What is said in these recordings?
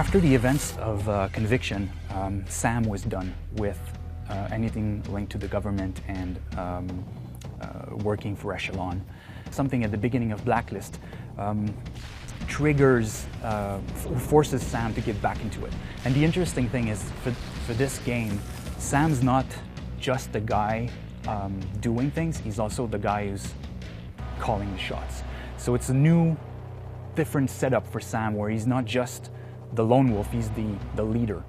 After the events of Conviction, Sam was done with anything linked to the government and working for Echelon. Something at the beginning of Blacklist triggers, forces Sam to get back into it. And the interesting thing is, for this game, Sam's not just the guy doing things, he's also the guy who's calling the shots. So it's a new, different setup for Sam, where he's not just the lone wolf, he's the leader.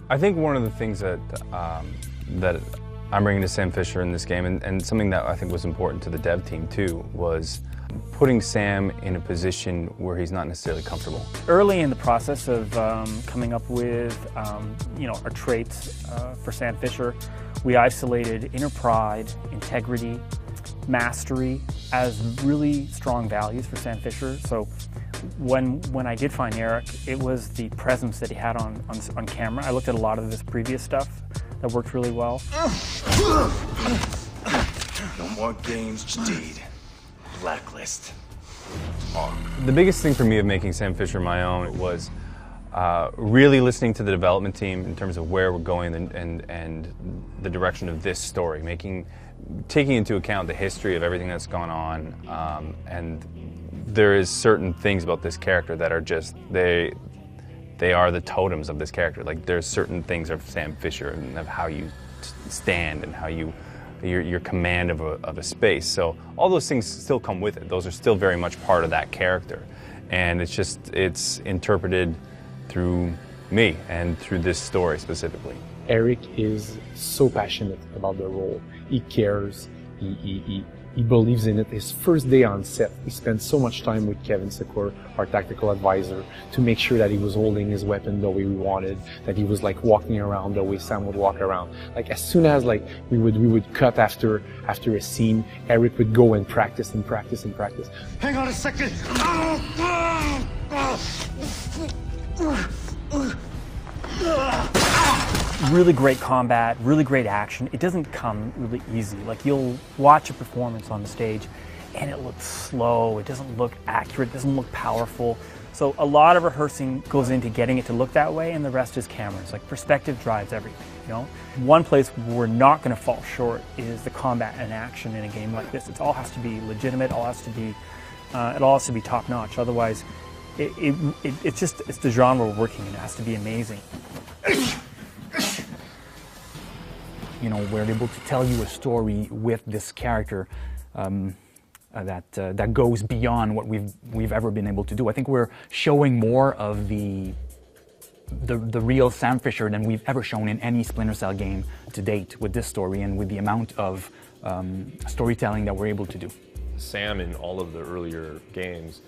I think one of the things that that I'm bringing to Sam Fisher in this game, and something that I think was important to the dev team too, was putting Sam in a position where he's not necessarily comfortable. Early in the process of coming up with our traits for Sam Fisher, we isolated inner pride, integrity, mastery as really strong values for Sam Fisher. So when I did find Eric, it was the presence that he had on camera. I looked at a lot of his previous stuff that worked really well. No more games, Jadid. Blacklist. The biggest thing for me of making Sam Fisher my own was really listening to the development team in terms of where we're going and the direction of this story, taking into account the history of everything that's gone on, and there is certain things about this character that are just, they are the totems of this character. Like, there's certain things of Sam Fisher and of how you stand and how your command of a space. So all those things still come with it. Those are still very much part of that character. And it's interpreted through me and through this story specifically. Eric is so passionate about the role. He cares. He believes in it. His first day on set, he spent so much time with Kevin Secor, our tactical advisor, to make sure that he was holding his weapon the way we wanted, that he was like walking around the way Sam would walk around. Like, as soon as like we would cut after a scene, Eric would go and practice and practice and practice. Hang on a second. Really great combat, really great action. It doesn't come really easy. Like, you'll watch a performance on the stage and it looks slow, it doesn't look accurate, it doesn't look powerful. So a lot of rehearsing goes into getting it to look that way, and the rest is cameras. Like, perspective drives everything, you know? One place we're not gonna fall short is the combat and action in a game like this. It all has to be legitimate, it all has to be top notch. Otherwise, it's the genre we're working in. It has to be amazing. You know, we're able to tell you a story with this character that goes beyond what we've ever been able to do. I think we're showing more of the real Sam Fisher than we've ever shown in any Splinter Cell game to date with this story, and with the amount of storytelling that we're able to do. Sam, in all of the earlier games,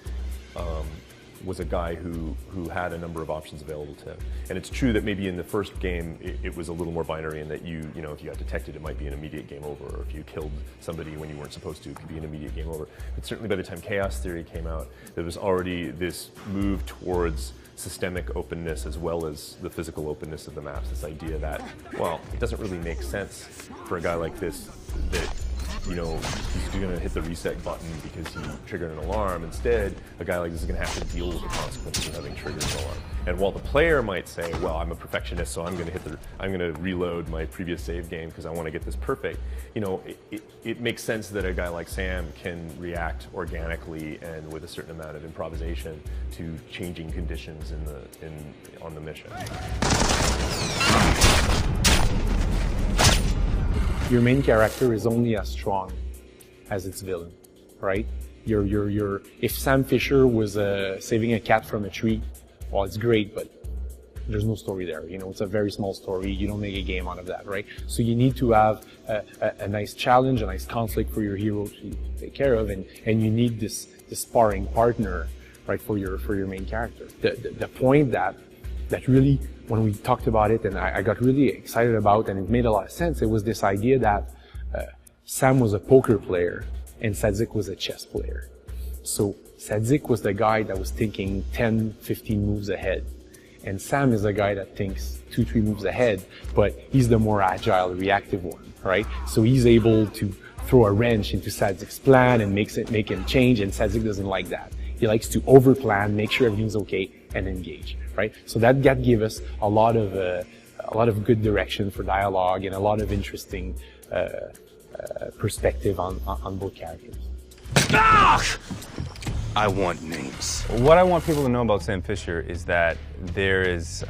was a guy who had a number of options available to him. And it's true that maybe in the first game it was a little more binary in that you know, if you got detected, it might be an immediate game over, or if you killed somebody when you weren't supposed to, it could be an immediate game over. But certainly by the time Chaos Theory came out, there was already this move towards systemic openness as well as the physical openness of the maps. This idea that, well, it doesn't really make sense for a guy like this that, you know, he's going to hit the reset button because he triggered an alarm. Instead, a guy like this is going to have to deal with the consequences of having triggered an alarm. And while the player might say, well, I'm a perfectionist, so I'm going to reload my previous save game because I want to get this perfect, you know, it makes sense that a guy like Sam can react organically and with a certain amount of improvisation to changing conditions on the mission. Your main character is only as strong as its villain, right? If Sam Fisher was saving a cat from a tree, well, it's great, but there's no story there. You know, it's a very small story. You don't make a game out of that, right? So you need to have a nice challenge, a nice conflict for your hero to take care of, and you need this sparring partner, right, for your main character. The point that really, when we talked about it, and I got really excited about, and it made a lot of sense, it was this idea that Sam was a poker player and Sadzik was a chess player. So Sadzik was the guy that was thinking 10, 15 moves ahead. And Sam is a guy that thinks 2-3 moves ahead, but he's the more agile, reactive one, right? So he's able to throw a wrench into Sadzik's plan and make him change, and Sadzik doesn't like that. He likes to overplan, make sure everything's okay, and engage, right? So that gave us a lot of good direction for dialogue and a lot of interesting perspective on both characters. I want names. What I want people to know about Sam Fisher is that there is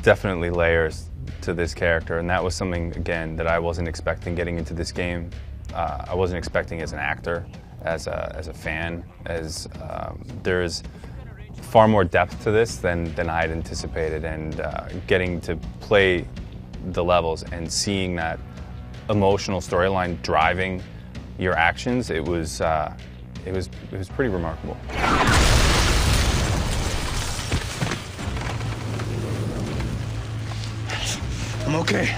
definitely layers to this character, and that was something, again, that I wasn't expecting getting into this game. I wasn't expecting as an actor, as a fan, there's far more depth to this than I had anticipated, and getting to play the levels and seeing that emotional storyline driving your actions, it was pretty remarkable. I'm okay.